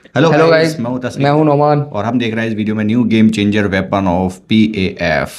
Hello hello guys, guys. मैं हूं मैं तस्नीम। हूं नोमान। और हम देख रहे हैं इस वीडियो में new game changer weapon of PAF,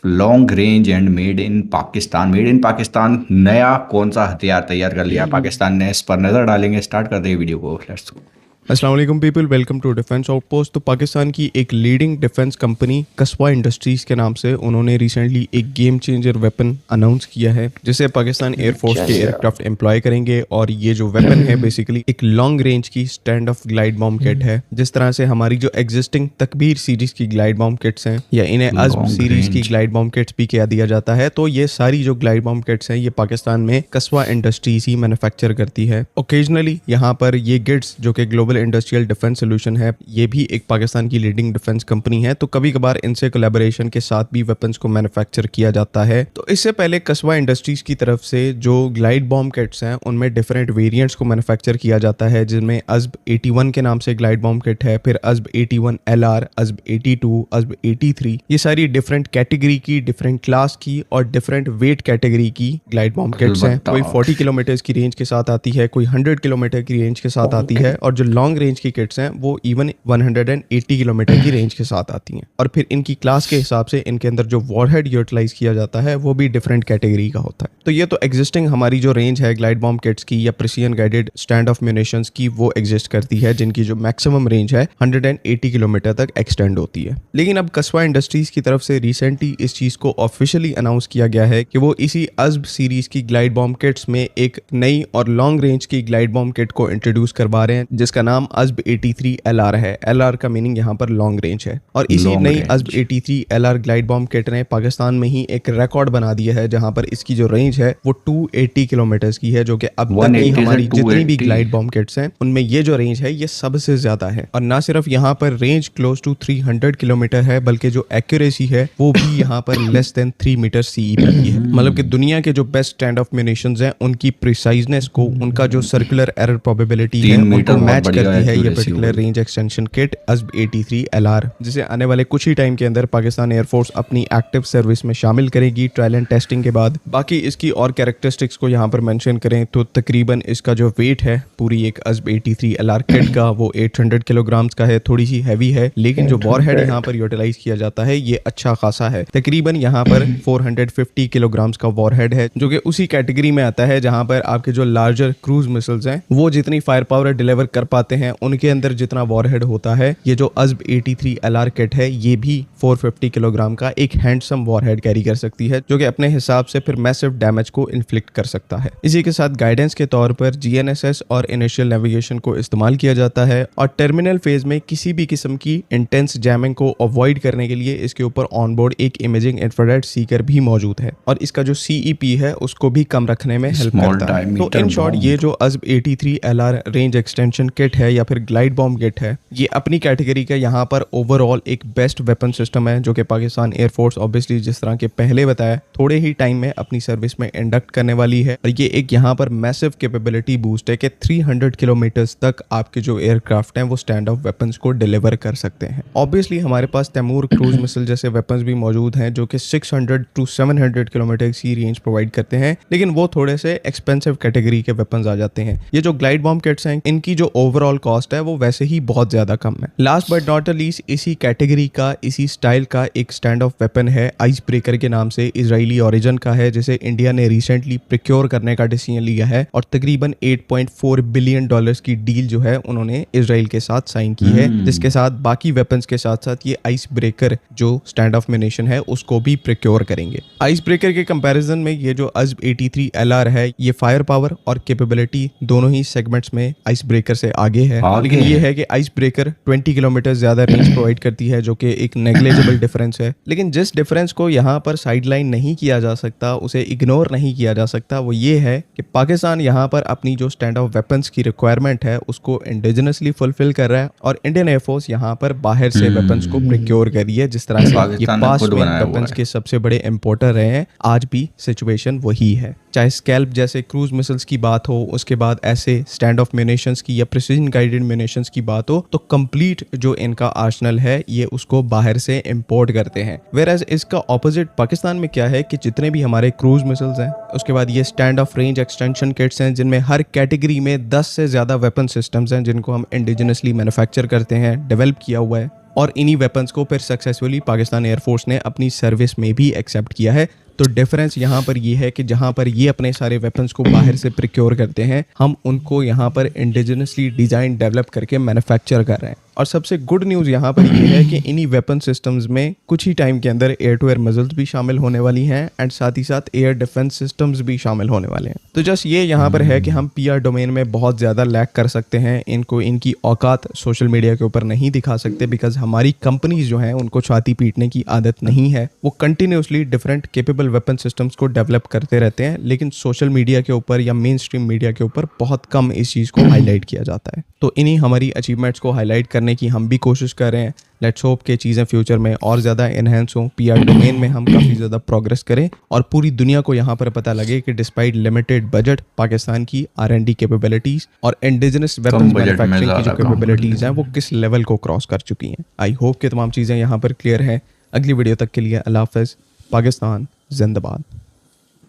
long range and made in Pakistan. नया कौन सा हथियार तैयार कर लिया पाकिस्तान ने, इस पर नज़र डालेंगे। स्टार्ट कर दें वीडियो को, लेट्स गो। अस्सलाम वालेकुम people, welcome to defence outpost. तो पाकिस्तान की एक leading defence company Kasba industries के नाम से उन्होंने रिसेंटली एक गेम चेंजर वेपन अनाउंस किया है, जिसे पाकिस्तान एयरफोर्स के एयरक्राफ्ट एम्प्लॉय करेंगे। और ये जो वेपन है बेसिकली एक लॉन्ग रेंज की stand of glide bomb kit है। जिस तरह से हमारी जो एग्जिस्टिंग तकबीर सीरीज की ग्लाइड बॉम्ब किट्स हैं, या इन्हें अज़्ब लॉन्ग सीरीज की रेंज। ग्लाइड बॉम्ब किट्स भी कह दिया जाता है, तो ये सारी जो ग्लाइड बॉम्ब किट्स हैं ये पाकिस्तान में कस्बा इंडस्ट्रीज ही मैन्युफैक्चर करती है। ओकेजनली यहाँ पर ये गिट्स जो कि ग्लोबल इंडस्ट्रियल डिफेंस सोल्यूशन है, ये भी एक पाकिस्तान की लीडिंग डिफेंस कंपनी है, तो कभी कभार इनसे कोलैबोरेशन के साथ भी वेपन्स को मैन्युफैक्चर किया जाता है। तो इससे पहले कस्बा इंडस्ट्रीज की तरफ से जो ग्लाइड बॉम्ब किट्स हैं उनमें डिफरेंट वेरिएंट्स को मैन्युफैक्चर किया जाता है, जिनमें अज़्ब 81 के नाम से ग्लाइड बॉम्ब किट है, फिर अज़्ब 81 LR, अज़्ब 82, अज़्ब 83। ये सारी डिफरेंट कैटेगरी की, डिफरेंट क्लास की और डिफरेंट वेट कैटेगरी की ग्लाइड बॉम्ब किट्स हैं। कोई 40 किलोमीटर की रेंज के साथ आती है, कोई 100 किलोमीटर की रेंज के साथ आती है, और जो लॉन्ग रेंज की किट्स हैं वो इवन 180 किलोमीटर की रेंज के साथ आती हैं। और फिर इनकी क्लास के हिसाब से इनके अंदर जो वॉरहेड यूटिलाइज किया जाता है वो भी डिफरेंट कैटेगरी का होता है। तो ये तो एग्जिस्टिंग हमारी जो रेंज है ग्लाइड बॉम्ब किट्स की या precision guided stand of munitions की, वो एग्जिस्ट करती है, जिनकी जो मैक्सिमम रेंज है 180 किलोमीटर तक एक्सटेंड होती है। लेकिन अब कस्बा इंडस्ट्रीज की तरफ से रिसेंटली इस चीज को ऑफिशियली अनाउंस किया गया है कि वो इसी अज़्ब सीरीज की ग्लाइड बॉम्ब किट्स में एक नई और लॉन्ग रेंज की ग्लाइड बॉम्ब किट को इंट्रोड्यूस करवा रहे हैं, जिसका नाम अज़्ब 83 LR है। LR का मीनिंग यहाँ पर लॉन्ग रेंज है। और इसी लॉन्ग नई range. Azb 83 LR glide bomb kit ने पाकिस्तान में ही एक रिकॉर्ड बना दिया है, जहां पर इसकी जो रेंज है वो 280 किलोमीटर की है, जो कि अब तक की 180 से हमारी जितनी भी 280। ग्लाइड बॉम्ब किट्स हैं उनमें ये जो रेंज है ये सबसे ज्यादा है। और ना सिर्फ यहाँ पर रेंज क्लोज टू 300 किलोमीटर है, बल्कि जो एक्यूरेसी है वो भी यहाँ पर लेस देन 3 मीटर CEP की है। मतलब कि दुनिया के जो बेस्ट स्टैंड ऑफ म्यूनिशंस हैं उनकी प्रिसाइजनेस को, उनका जो सर्कुलर एरर प्रोबेबिलिटी है 3 मीटर उनको बहुत मैच बढ़िया करती है ये accuracy पर्टिकुलर होगी। रेंज एक्सटेंशन किट अज़्ब 83 LR, जिसे आने वाले कुछ ही टाइम के अंदर पाकिस्तान एयरफोर्स अपनी एक्टिव सर्विस में शामिल करेगी ट्रायल एंड टेस्टिंग के बाद। बाकी इसकी और कैरेक्टरिस्टिक्स को यहाँ पर मेंशन करें तो तकरीबन इसका जो वेट है पूरी एक अज़्ब 83 LR किट का वो 800 किलोग्राम्स का है, थोड़ी सी हैवी है। लेकिन जो वॉरहेड यहाँ पर यूटिलाइज किया जाता है ये अच्छा खासा है, तकरीबन यहाँ पर 450 किलोग्राम्स का वॉरहेड है, जो कि उसी कैटेगरी में आता है जहाँ पर आपके जो लार्जर क्रूज मिसाइल्स हैं वो जितनी फायर पावर डिलीवर कर पाते हैं उनके अंदर जितना वॉरहेड होता है, ये जो अज़्ब 83 LR किट है ये भी 450 किलोग्राम का एक हैंडसम वॉरहेड कैरी कर सकती है, जो कि अपने हिसाब से फिर मैसिव डैमेज को इन्फ्लिक्ट कर सकता है। इसी के साथ गाइडेंस के तौर पर GNSS और इनिशियल नेविगेशन को इस्तेमाल किया जाता है, और टर्मिनल फेज में किसी भी किस्म की इंटेंस जैमिंग को अवॉइड करने के लिए इसके ऊपर ऑनबोर्ड एक इमेजिंग इंफ्रारेड सीकर भी मौजूद है, और इसका जो CEP है उसको भी कम रखने में हेल्प Small करता है। तो diameter इन शॉर्ट bomb। ये जो अज़्ब 83 LR रेंज एक्सटेंशन किट है या फिर ग्लाइड बॉम्ब किट है, ये अपनी कैटेगरी का यहाँ पर ओवरऑल एक बेस्ट वेपन सिस्टम है, जो कि पाकिस्तान एयरफोर्स ऑब्वियसली जिस तरह के पहले बताया थोड़े ही टाइम में अपनी सर्विस में इंडक्ट करने वाली है। और ये एक यहाँ पर मैसिव कैपेबिलिटी बूस्ट है कि 300 किलोमीटर्स तक आपके जो एयरक्राफ्ट हैं वो स्टैंड ऑफ वेपन्स को डिलीवर कर सकते हैं। ऑब्वियसली हमारे पास तैमूर क्रूज मिसाइल जैसे वेपन्स भी मौजूद हैं, जो कि 600 टू 700 किलोमीटर की रेंज प्रोवाइड करते हैं, लेकिन वो थोड़े से एक्सपेंसिव कैटेगरी के वेपन्स आ जाते हैं। ये जो ग्लाइड बॉम्ब किट्स हैं इनकी जो ओवरऑल कॉस्ट है वो वैसे ही बहुत ज्यादा कम है। लास्ट बट नॉट लीस्ट इसी कैटेगरी का, इसी स्टाइल का एक स्टैंड ऑफ वेपन है आइस ब्रेकर के नाम से, इजरायली ओरिजिन का है, जिसे इंडिया ने रिसेंटली प्रिक्योर करने का डिसीजन लिया है, और तकरीबन $8.4 बिलियन की डील जो है उन्होंने इजराइल के साथ साइन की है, जिसके साथ बाकी वेपन्स के साथ साथ ये आइस ब्रेकर जो स्टैंड ऑफ म्यूनिशन है उसको भी प्रिक्योर करेंगे। आइस ब्रेकर के कंपैरिजन में ये जो अज़्ब 83 LR है ये फायर पावर और कैपेबिलिटी दोनों ही सेगमेंट्स में आइस ब्रेकर से आगे है। लेकिन ये है कि आइस ब्रेकर 20 किलोमीटर ज्यादा रेंज प्रोवाइड करती है, जो कि एक नेग्लिजिबल डिफरेंस है। लेकिन जिस डिफरेंस को यहाँ पर साइडलाइन नहीं किया जा सकता, उसे इग्नोर नहीं किया जा सकता, वो ये है कि पाकिस्तान यहाँ पर अपनी जो स्टैंड ऑफ वेपन्स की रिक्वायरमेंट है उसको इंडिजिनसली फुलफिल कर रहा है, और इंडियन एयरफोर्स यहाँ पर बाहर से वेपन्स को प्रिक्योर कर रही है, जिस तरह से ये पाकिस्तान ने पास्ट खुद में बनाया हुआ वेपन्स है। के सबसे बड़े इंपोर्टर रहे हैं। आज भी सिचुएशन वही है। चाहे स्कैल्प जैसे क्रूज मिसाइल्स की बात हो, उसके बाद ऐसे स्टैंड ऑफ म्यूनिशंस की या प्रिसीजन गाइडेड म्यूनिशंस की बात हो, तो कंप्लीट जो इनका आर्सनल है ये उसको बाहर से इंपोर्ट करते हैं। वेयरएज इसका ऑपोजिट पाकिस्तान में क्या है कि जितने भी हमारे क्रूज मिसाइल्स हैं, उसके बाद ये stand off range extension kits हैं, जिनमें हर कैटेगरी में 10 से ज़्यादा वेपन सिस्टम्स हैं जिनको हम इंडिजिनसली मैन्युफैक्चर करते हैं, डेवलप किया हुआ है, और इन्हीं वेपन्स को फिर सक्सेसफुली पाकिस्तान एयरफोर्स ने अपनी सर्विस में भी एक्सेप्ट किया है। तो डिफरेंस यहाँ पर ये है कि जहाँ पर ये अपने सारे वेपन्स को बाहर से प्रिक्योर करते हैं, हम उनको यहाँ पर इंडिजिनसली डिज़ाइन डेवलप करके मैन्युफैक्चर कर रहे हैं। और सबसे गुड न्यूज़ यहाँ पर ये है कि इन्हीं वेपन सिस्टम्स में कुछ ही टाइम के अंदर एयर टू एयर मिसाइल्स भी शामिल होने वाली हैं एंड साथ ही साथ एयर डिफेंस सिस्टम्स भी शामिल होने वाले हैं। तो जस्ट ये यहाँ पर है कि हम पीआर डोमेन में बहुत ज़्यादा लैक कर सकते हैं, इनको इनकी औकात सोशल मीडिया के ऊपर नहीं दिखा सकते, बिकॉज हमारी कंपनीज जो हैं उनको छाती पीटने की आदत नहीं है। वो continuously different capable weapon systems को डेवलप करते रहते हैं, लेकिन सोशल मीडिया के ऊपर या मेन स्ट्रीम मीडिया के ऊपर बहुत कम इस चीज़ को हाईलाइट किया जाता है। तो इन्हीं हमारी अचीवमेंट्स को हाईलाइट करने की हम भी कोशिश कर रहे हैं। लेट्स होप के चीज़ें फ्यूचर में और ज़्यादा इन्हेंस हों, पीआर डोमेन में हम काफ़ी ज़्यादा प्रोग्रेस करें और पूरी दुनिया को यहाँ पर पता लगे कि डिस्पाइट लिमिटेड बजट पाकिस्तान की R&D कैपेबिलिटीज़ और इंडिजिनस वेपन्स मैन्युफैक्चरिंग की जो कैपेबिलिटीज़ हैं वो किस लेवल को क्रॉस कर चुकी हैं। आई होप कि तमाम चीज़ें यहाँ पर क्लियर हैं। अगली वीडियो तक के लिए अल्लाह हाफ़िज़। पाकिस्तान जिंदाबाद।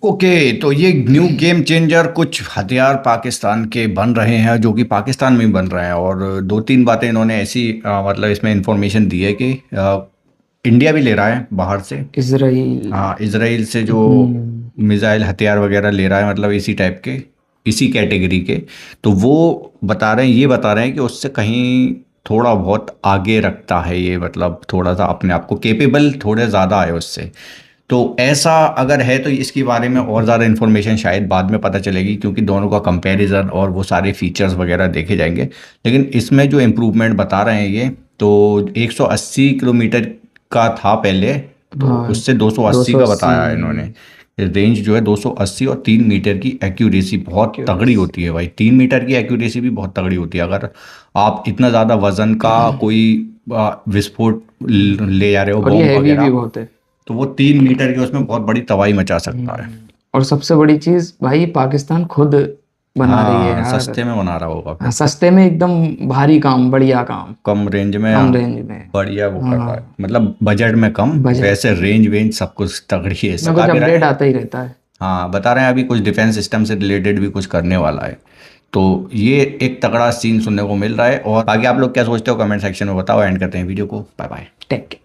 ओके, तो ये न्यू गेम चेंजर कुछ हथियार पाकिस्तान के बन रहे हैं जो कि पाकिस्तान में ही बन रहे हैं, और दो तीन बातें इन्होंने ऐसी मतलब इसमें इंफॉर्मेशन दी है कि इंडिया भी ले रहा है बाहर से, इसराइल, हाँ इसराइल से जो मिसाइल हथियार वगैरह ले रहा है, मतलब इसी टाइप के, इसी कैटेगरी के। तो वो बता रहे हैं, ये बता रहे हैं कि उससे कहीं थोड़ा बहुत आगे रखता है ये, मतलब थोड़ा सा अपने आप को केपेबल थोड़े ज़्यादा है उससे। तो ऐसा अगर है तो इसके बारे में और ज़्यादा इन्फॉर्मेशन शायद बाद में पता चलेगी, क्योंकि दोनों का कंपैरिजन और वो सारे फीचर्स वगैरह देखे जाएंगे। लेकिन इसमें जो इम्प्रूवमेंट बता रहे हैं ये, तो 180 किलोमीटर का था पहले, तो हाँ, उससे 280 का बताया है 280 इन्होंने। रेंज जो है 280 और 3 मीटर की एक्यूरेसी बहुत तगड़ी होती है भाई। 3 मीटर की एक्यूरेसी भी बहुत तगड़ी होती है। अगर आप इतना ज़्यादा वजन का कोई विस्फोट ले जा रहे हो, और ये बॉम्ब हैवी भी वगैरह, बहुत है। तो वो 3 मीटर के उसमें बहुत बड़ी तबाही मचा सकता है। और सबसे बड़ी चीज भाई, पाकिस्तान खुद बना रही है हाँ, यार। सस्ते में बना रहा होगा, हाँ, सस्ते में एकदम भारी काम, बढ़िया काम, कम रेंज में, कम रेंज में। बढ़िया वो कर रहा है, हाँ, मतलब बजट में कम, बजट वैसे रेंज वेंज सब कुछ तगड़ी है। इसमें कुछ बता भी रहे अपडेट हैं, आता ही रहता है। हाँ बता रहे हैं अभी कुछ डिफेंस सिस्टम से रिलेटेड भी कुछ करने वाला है। तो ये एक तगड़ा सीन सुनने को मिल रहा है। और बाकी आप लोग क्या सोचते हो कमेंट सेक्शन में बताओ। एंड करते हैं वीडियो को। Bye bye. टेक